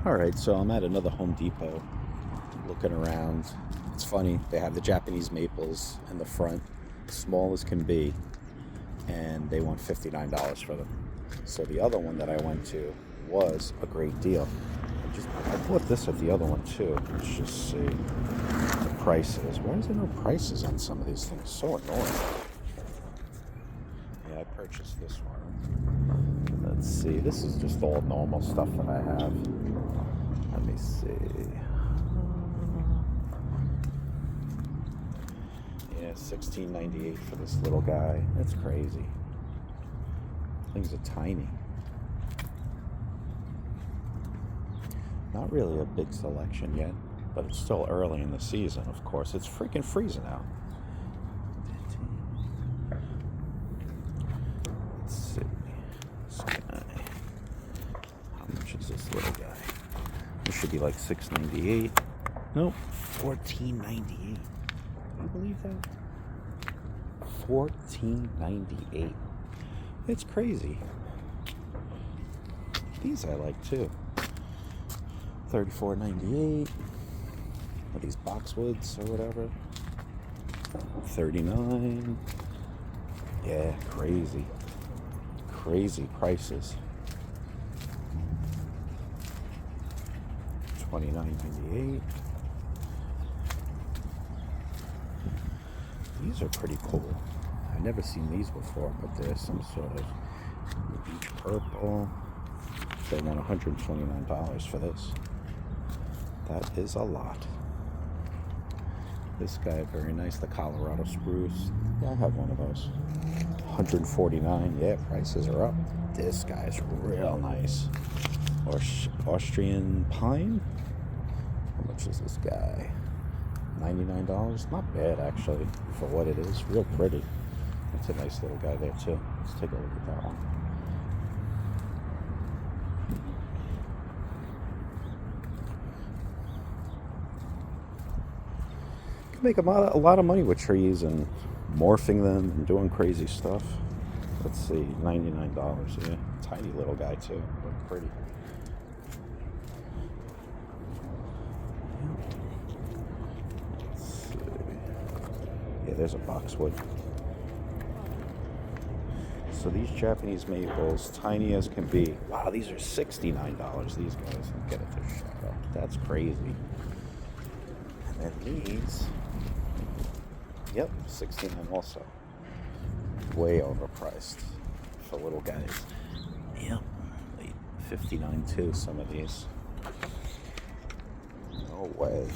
Alright, so I'm at another Home Depot looking around. It's funny, they have the Japanese maples in the front, small as can be, and they want $59 for them. So the other one that I went to was a great deal. I bought this at the other one too. Let's just see the prices. Why is there no prices on some of these things? So annoying. Yeah, I purchased this one. Let's see. This is just all normal stuff that I have. Let me see. Yeah, $16.98 for this little guy. That's crazy. Things are tiny. Not really a big selection yet, but it's still early in the season, of course. It's freaking freezing out. Let's see. This guy. How much is this little guy? This should be like $6.98. Nope, $14.98. Can you believe that? $14.98. It's crazy. These I like too. $34.98. Are these boxwoods or whatever? $39. Yeah, crazy. Crazy prices. $29.98. These are pretty cool. I've never seen these before, but there's some sort of beach purple. They want $129 for this. That is a lot. This guy, very nice, the Colorado spruce. Yeah, I have one of those. $149. Yeah, prices are up. This guy's real nice. Austrian pine. How much is this guy? $99. Not bad, actually, for what it is. Real pretty. That's a nice little guy there, too. Let's take a look at that one. You can make a lot of money with trees and morphing them and doing crazy stuff. Let's see, $99. Yeah, tiny little guy, too. But pretty. Yeah, there's a boxwood. So these Japanese maples, tiny as can be. Wow, these are $69. These guys, get at their shadow. That's crazy. And then these, yep, $69 also. Way overpriced for little guys. Yep, $59 too. Some of these. No way.